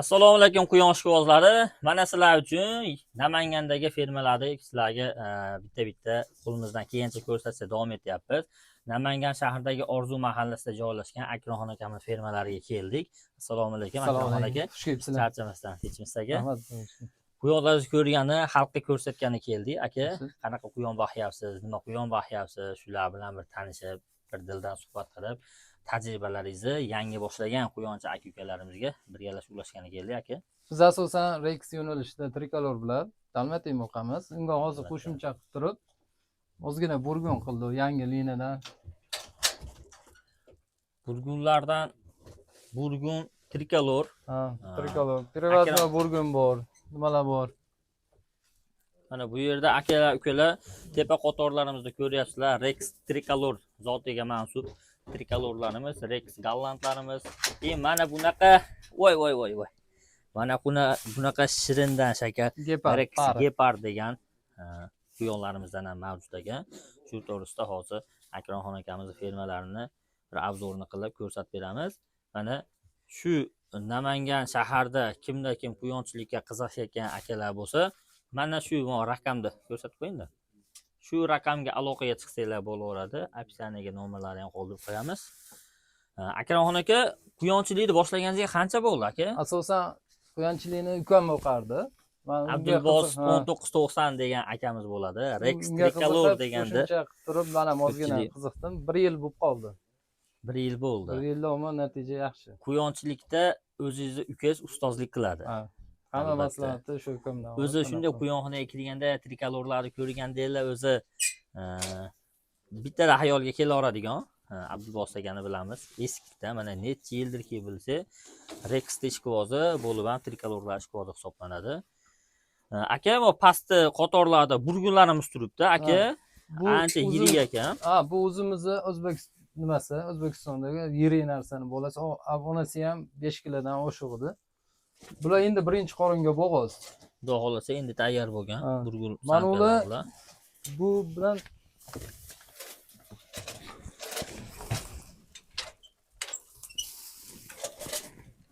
Assalomu alaykum quyosh quvozlari. Mana sizlar uchun Namangandagi fermalarni sizlarga bitta qo'limizdan kelgancha ko'rsatishda davom etyapmiz. Namangan shahridagi Orzu mahallasida joylashgan Akramxon akamiz fermalariga keldik. Assalomu alaykum Akramxon aka. Xush kelibsizlar. Charchamasdan tinchmisiz aka? Rahmat. Quyonlarni ko'rgani, xalqqa ko'rsatgani keldik. Aka, qanaqa quyon boqyapsiz, nima quyon boqyapsiz, shular bilan bir tanishib, bir dildan suhbat qilib, tajribalaringizni yangi boshlagan quyonchi aka-ukalarimizga birgalashib ulashgani keldik aka. Biz asosan Rex yo'nalishida trikolor bilan Dalmatiya boqamiz. Unga hozir qo'shimcha qilib turib, ozgina burgun qildi yangi liniyadan. Burgunlardan burgun trikolor. Ha, trikolor. Privatno burgun bor. Nimalar bor? Mana bu yerda akalar, ukalar tepa qatorlarimizda ko'ryapsizlar. Rex trikolor zotiga mansub trikolorlarimiz, Rex gallandlarimiz. Mana bunaqa voy. Mana bunaqa shirindan shakar Rex Gepard degan quyonlarimizdan ham mavjud ekan. Shu to'g'risida hozir Akramxon akamizning fermalarini bir obzorini qilib ko'rsatib beramiz. Mana shu Namangan shaharda kim quyonchilikka qiziqayotgan akalar bo'lsa, mana shu raqamda ko'rsatib qo'ying-da. Shu raqamga aloqaga chiqsanglar bo'laveradi. Opsiyaga nomerlarini ham qoldirib qo'yamiz. Akramxon aka, quyonchilikni boshlaganingizga qancha bo'ldi aka? Asosan quyonchilikni ukam o'qardi. Abdulboz 1990 degan akamiz bo'ladi. Rex trikolor deganda turib, mana ozgina qiziqdim. 1 yil bo'lib qoldi. 1 yil bo'ldi. 1 yilda umuman natija yaxshi. Quyonchilikda o'zingizni ukangiz ustozlik qiladi. Ha. Hamma maslahatni shu ukamdan. O'zi shunday quyonxonaga kirganda trikolorlarni ko'rgandanglar o'zi bitta xayolga kelaveradigan. Abdulboz akani bilamiz. Eskida mana necha yildirki bilsa, Rex ishqivozi bo'lib ham trikolorlar ishqivozi hisoblanadi. Aka, bu pastda qatorlarda burgunlarimiz turibdi, aka. Bu ancha yirik ekan. Ha, bu o'zimizni O'zbekistondagi yirik narsani bo'lasi. Abonasi ham 5 kilodan oshiq edi. Bular endi birinchi qoringa bo'g'oz. Xudo xolasa endi tayyor bo'lgan burgun. Mana ular bu bilan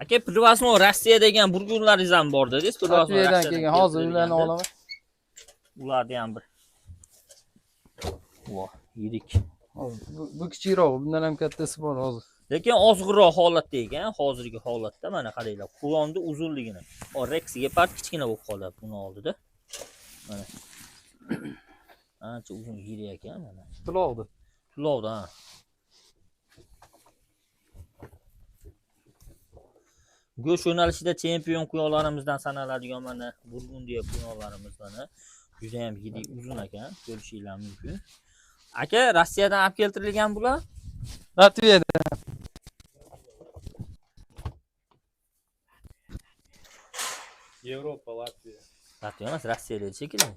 aka, Privasno Rossiya degan burgunlaringiz ham bor dedingiz. Rossiyadan kelgan, hozir ularni olaman. Ularni ham bir voh, yirik. Bu kichikroq, bundan ham kattasi bor hozir. Lekin ozg'iroq holatda ekan, hozirgi holatda mana qaranglar, quyonni uzunligini. Rex Gepard kichkina bo'lib qoladi buni oldida. Mana. Ancha uzun yirik ekan mana. Tulovda, ha. Go'sht yo'nalishida chempion quyonlarimizdan sanaladigan mana Burgundiya quyonlarimiz mana juda ham yirik uzun ekan, ko'rishingiz mumkin. Aka, Rossiyadan olib keltirilgan bular? Latviyadan. Yevropa, Latviya. Latviya emas, Rossiya dedi shekilli.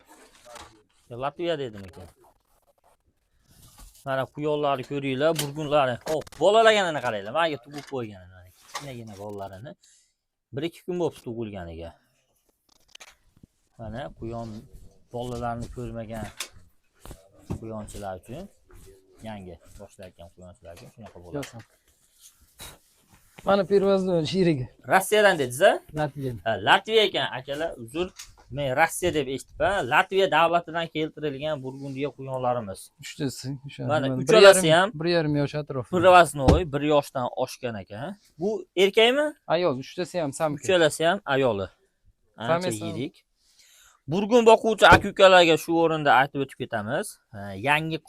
Latviya dedim ekan. Mana quyonlarni ko'ringlar, burgunlarni. Hop, bolalaganini qaranglar. Menga tug'ib qo'ygan mana kichkinagina bolalarini 1-2 kun bo'lib tug'ilganiga. Mana quyon bolalarini ko'rmagan quyonchilar uchun, yangi boshlayotgan quyonchilar uchun shunaqa bo'ladi. Mana Privazno shirigi. Rossiyadan dedingiz-a? Latviya. Latviya ekan akalar, uzr. Men Rossiya deb eshitdim. Latviya davlatidan keltirilgan Burgundiya quyonlarimiz. Uchtasi. Mana uchalasi ham 1,5 yosh atrofi. Privaznoy 1 yoshdan oshgan ekan. Bu erkakmi? Ayol, uchtasi ham samka. Uchalasi ham ayoli. Ancha yirik. Burgun boquvchi aka-ukalarga shu o'rinda aytib o'tib ketamiz. Yangi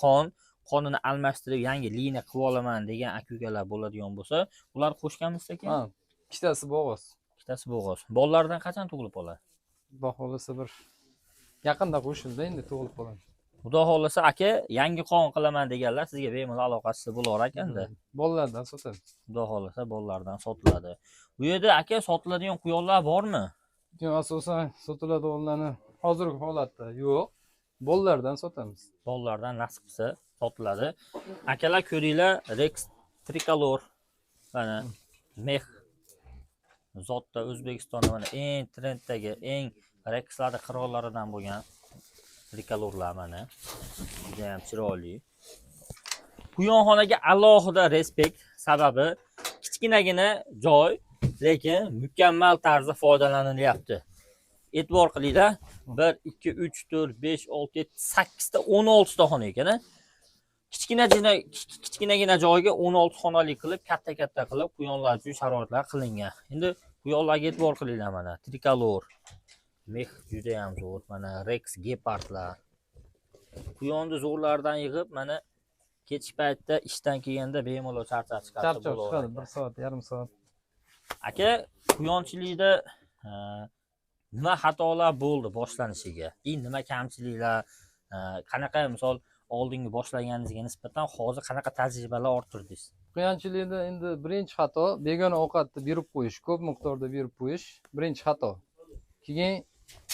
qonini almashtirib, yangi liniya qilib olaman degan aka-ukalar bo'ladigan bo'lsa, ular qo'shganmiz ekan. Ha, ikkitasi bo'g'oz. Ikkitasi bo'g'oz. Bolalardan qachon tug'ilib qoladi? Xudo xolasa bir yaqinda qo'shildi, endi tug'ilib qoladi. Xudo xolasa aka, yangi qon qilaman deganlar sizga bemalol aloqasi bo'lar ekanda. Bolalardan sotamiz. Xudo xolasa bolalardan sotiladi. Bu yerda aka sotiladigan quyonlar bormi? Yo'q, asosan sotiladiganlarni hozirgi holatda yo'q. Bolalardan sotamiz. Bolalardan nasib qilsa sotiladi. Akalar ko'ringlar, Rex trikolor. Mana mex zotda O'zbekistonda mana eng trenddagi, eng Rexlarning qirollaridan bo'lgan trikolorlar mana. Juda ham chiroyli. Quyonxonaga alohida respekt, sababi kichkinagina joy, lekin mukammal tarzda foydalanilyapti. E'tibor qilinglar. 1 2 3 4 5 6 7 8 ta 16 ta xona ekan. Kichkinagina joyga 16 xonali qilib, katta qilib quyonlar uchun sharoitlar qilingan. Endi quyonlarga e'tibor qilinglar mana. Tricolor. Mex juda ham zo'r. Mana Rex Gepardlar. Quyonni zo'rlardan yig'ib, mana kech paytda ishdan kelganda bemalol charchab chiqarsa Charchoq bo'laveradi. chiqadi 1 soat, yarim soat. Aka, quyonchilikda nima xatolar bo'ldi boshlanishiga? Nima kamchiliklar, qanaqa misol oldingi boshlaganingizga nisbatan hozir qanaqa tajribalar orttirdingiz? Quyonchilikda endi birinchi xato begona ovqatni berib qo'yish, ko'p miqdorda berib qo'yish birinchi xato. Keyin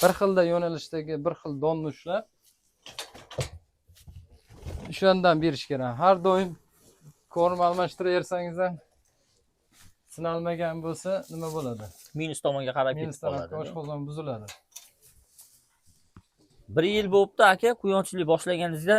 bir xilda yo'nalishdagi bir xil donni ushlab o'shandan berish kerak. Har doim korm almashtiraversangiz ham sinalmagan bo'lsa nima bo'ladi? Minus tomonga qarab ketib Minusdan qoladi. oshqozon buziladi. 1 yil bo'libdi aka, quyonchilik boshlaganingizda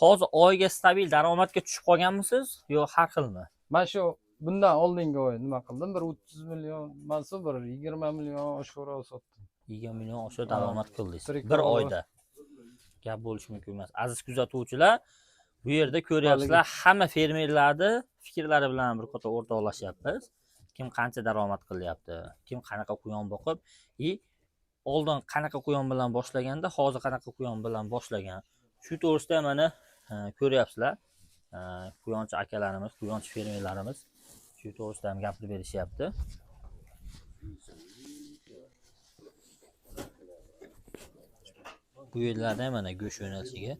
hozir oyiga stabil daromadga tushib qolganmisiz yo har xilmi? Mana shu bundan oldingi oy nima qildim? Bir 30 million, mansu bir 20 million oshxo'ra sotdim. 20 million oshiq daromad qildingiz Tirik bir daromad. oyda. Gap bo'lishi mumkin emas. Aziz kuzatuvchilar, bu yerda ko'ryapsizlar, hamma fermerlarni fikrlari bilan bir qator o'rtoqlashyapmiz. Kim qancha daromad qilyapti, kim qanaqa quyon boqib, oldin qanaqa quyon bilan boshlaganda, hozir qanaqa quyon bilan boshlagan. Shu to'g'risida mana ko'ryapsizlar. Quyonchi akalarimiz, quyonchi fermerlarimiz shu to'g'risida ham gapirib berishyapti. Bu yerlarda mana go'sht yo'nalishiga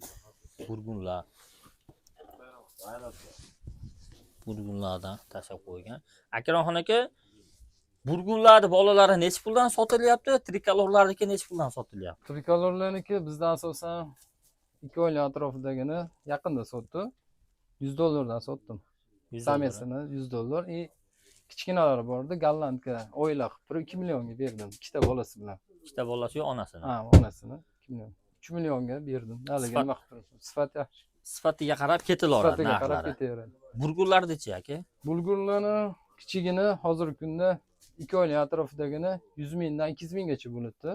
burgunlardan tashlab qo'ygan. Akramxon aka, burgunlarni bolalari necha puldan sotilyapti? Tricolorlarniki necha puldan sotilyapti? Tricolorlarniki bizda asosan 2 oylik atrofidagini yaqinda sotdi. $100 sotdim. 100 Samesini $100. Kichkinalari bor edi, gollandga oylaq turib 2 millionga berdim. Ikkita bolasi bilan. ikkita bolasi yo onasini. Ha, onasini 2 million. 3 millionga berdim. Haliga nima qilib turibsiz? Sifat yaxshi. Sifatiga qarab ketilaveradi Sifatiga qarab narxlari. ketaveradi. Burgunlarnichi aka? Bulgurlarni kichigini hozirgi kunda 2 oylik atrofidagini 100 mingdan 200 minggacha bo'libdi.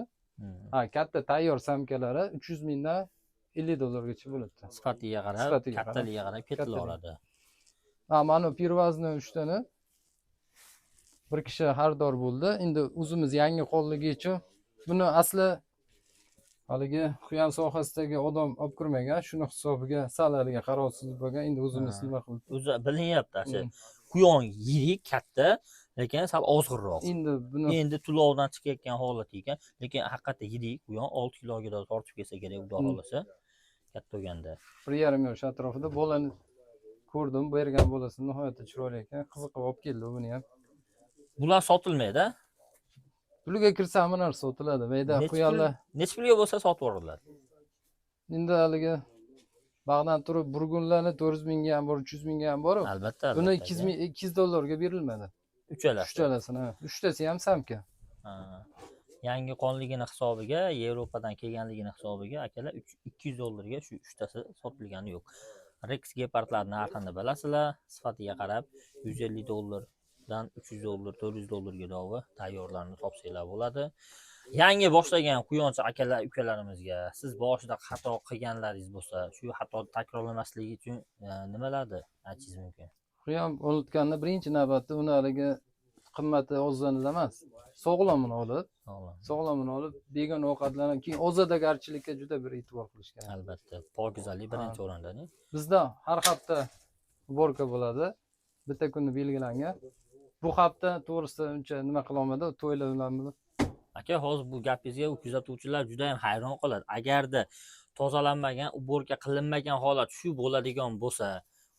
Ha, katta tayyor samkalari 300 mingdan $50 gacha bo'libdi. Sifatiga qarab, Sifatiga kattaligiga qarab ketilaveradi. Ha, mana pirvazni 3 tani bir kishi xaridor bo'ldi. Endi o'zimiz yangi qo'lligi uchun buni asli haligi quyon sohasidagi odam olib kirmagan, shuni hisobiga salariga qarovsiz bo'lgan. Endi o'zimiz nima qilib O'zi bilinyapti asha. Quyon yirik, katta, lekin sal ozg'irroq. Endi tulovdan chiqayotgan holati ekan, lekin haqiqatda yirik quyon 6 kiloga tortib kelsa kerak, xudo xolasa. Katta bo'lganda. 1,5 yosh atrofida bolani ko'rdim, bergan bolasi nihoyatda chiroyli ekan, qiziqib olib keldi buni ham. Bular sotilmaydi. Pulga kirsa hamma narsa sotiladi. Mayda quyonlar Necha pulga bo'lsa sotib yuboriladi. endi haligi bag'dan turib burgunlarni 400 mingga ham bor, 300 mingga ham bor. Albatta. Buni $200 ga berilmadi. Uchalasi. Uchalasini, uchtasi ham samka. Yangi qonligini hisobiga, Yevropadan kelganligini hisobiga akalar $200 ga shu uchtasi sotilgani yo'q. Rex Gepardlar narxini bilasizlar, sifatiga qarab $150 dan $300, $400 ga dovi tayyorlarni topsanglar bo'ladi. Yangi boshlagan quyonchi akalar, ukalarimizga siz boshida xato qilganlaringiz bo'lsa, shu xatoni takrorlamasligi uchun nimalarni aytishingiz mumkin? Quyon o'tganda birinchi navbatda uni haligi qimmati ozg'inida emas, sog'lomini olib, begona ovqatlarni, keyin ozadagarchilikka juda bir e'tibor qilish kerak. Albatta, pokizalik birinchi o'rinda-ni. Bizda har hafta borka bo'ladi. Bitta kunni belgilangan. Bu hafta to'g'risida uncha nima qila olmadi, to'ylar bilan bilib. Aka, hozir bu gapingizga kuzatuvchilar juda ham hayron qoladi. Agarda tozalanmagan, uborka qilinmagan holat shu bo'ladigan bo'lsa,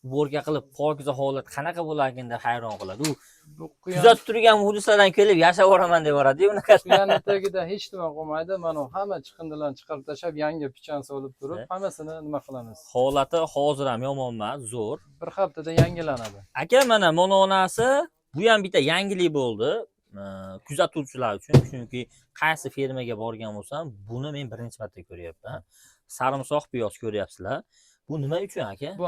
uborka qilib pokiza holat qanaqa bo'larkin deb hayron qoladi. U kuzatib turgan muxlislardan kelib yashab boraman deb boradi. Unaqa quyonni tagida hech nima qolmaydi. Mana hamma chiqindilarni chiqarib tashlab, yangi pichan solib turib, hammasini nima qilamiz? Holati hozir ham yomon emas, zo'r. Bir haftada yangilanadi. Aka, mana mononasi bu ham bitta yangilik bo'ldi. Kuzatuvchilar uchun, chunki qaysi fermaga borgan bo'lsam, buni men birinchi marta ko'ryapman. Sarimsoq piyoz ko'ryapsizlar. Bu nima uchun aka? Bu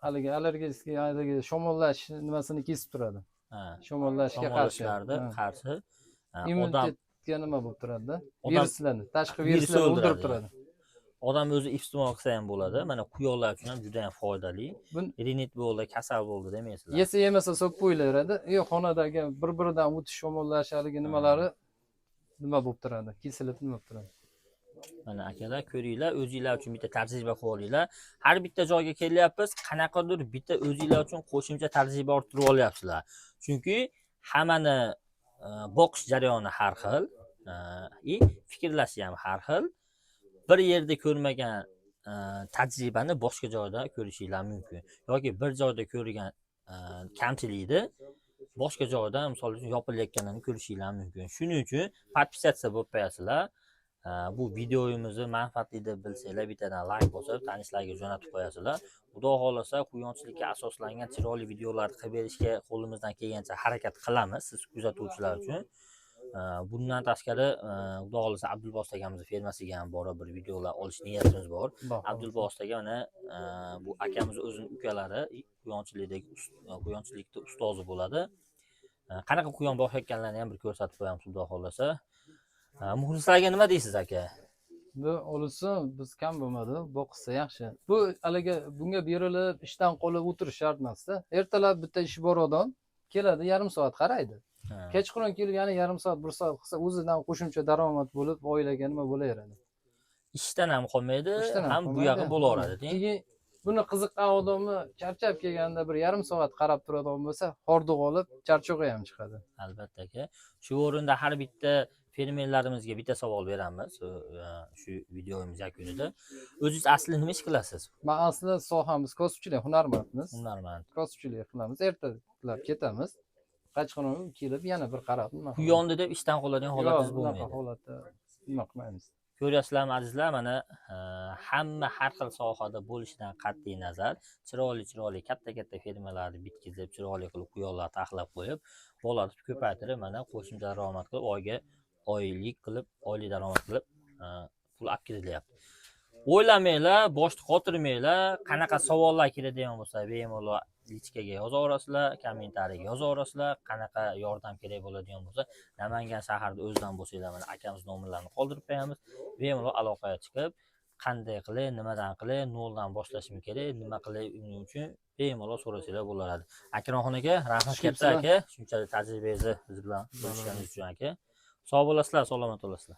haligi allergik, haligi shamollash nimasini kesib turadi. Ha. Shamollashga qarshi. Shamollashlarga Ha. qarshi odam Immunitetga nima bo'lib turadi? Odam- Viruslarni, tashqi virusni viruslarni o'ldirib o'ldiradi. turadi. odam o'zi iste'mol qilsa ham bo'ladi. Mana quyonlar uchun ham juda ham foydali. Bun- Rinit bo'ldi, kasal bo'ldi demaysizlar. Yesa yemasa so'kib qo'yilaveradi. Xonadagi bir-biridan o'tish, shamollash haligi nimalari nima bo'lib turadi? Kesilib nima bo'lib turadi? Mana akalar ko'ringlar, o'zinglar uchun bitta tajriba qilib olinglar. Har bitta joyga kelyapmiz, qanaqadir bitta o'zinglar uchun qo'shimcha tajriba orttirib olyapsizlar. Chunki hammani boqish jarayoni har xil, fikrlashi ham har xil. Bir yerda ko'rmagan tajribani boshqa joyda ko'rishinglar mumkin. Yoki bir joyda ko'rgan kamchilikni boshqa joyda, misol uchun yopilayotganini ko'rishinglar mumkin. Shuning uchun podpisatsiya bo'lib qo'yasizlar. Bu videomizni manfaatli deb bilsanglar, bittadan like bosib, tanishlarga jo'natib qo'yasizlar. Xudo xolasa, quyonchilikka asoslangan chiroyli videolarni qilib berishga qo'limizdan kelgancha harakat qilamiz siz kuzatuvchilar uchun. Bundan tashqari, xudo xolasa Abdulbost akamizning fermasiga ham borib bir videolar olish niyatimiz bor. Abdulbost aka mana bu akamiz o'zining ukalari quyonchilikda ustozi bo'ladi. Qanaqa quyon boqayotganlarini ham bir ko'rsatib qo'yamiz xudo xolasa. Muxlislarga nima deysiz aka? Bu o'lsa biz kam bo'lmadi, boqsa yaxshi. Bu haliga bunga berilib ishdan qolib o'tirish shart emasda. Ertalab bitta ish bor odam keladi, yarim soat qaraydi. Kechqurun kelib yana yarim soat, 1 soat qilsa o'zidan qo'shimcha daromad bo'lib, oilaga nima bo'laveradi. Ishdan ham qolmaydi, ham bu qolmaydi. yog'i bo'laveradi. Keyin buni qiziqqan odamni charchab kelganda bir yarim soat qarab turadigan bo'lsa, hordiq olib, charchog'i ham chiqadi. Albatta aka. Shu o'rinda har bitta fermerlarimizga bitta savol beramiz shu videomiz yakunida. O'zingiz asli nima ish qilasiz? Men asli sohamiz kosibchilik, hunarmandmiz. Hunarmand. Kosibchilik qilamiz. Ertalab ketamiz. Qachqaron kelib yana bir qarab nima. Quyonni deb ishdan qoladigan holatingiz Bunaqa bo'lmaydi. holatda nima qilmaymiz. Ko'ryapsizlarmi azizlar, mana hamma har xil sohada bo'lishidan qat'iy nazar, chiroyli katta fermalarni bitkizib, chiroyli qilib quyonlar taxlab qo'yib, bolarni ko'paytirib, mana qo'shimcha daromad qilib, oylik qilib, oylik daromad qilib pul olib kirilyapti. O'ylamanglar, boshni qotirmanglar, qanaqa savollar keladigan bo'lsa, bemalol lichkaga yozaverasizlar, kommentariyaga yozaverasizlar, qanaqa yordam kerak bo'ladigan bo'lsa, Namangan shaharida o'zidan bo'lsanglar, mana akamiz nomerlarini qoldirib qo'yamiz. Bemalol aloqaga chiqib, qanday qilay, nimadan qilay, noldan boshlashim kerak, nima qilay uning uchun bemalol so'rasanglar bo'laradi. Akramxon aka, rahmat katta aka, shunchalik tajribangizni biz bilan bo'lishganingiz uchun aka. Sog' bo'lasizlar, salomat bo'lasizlar.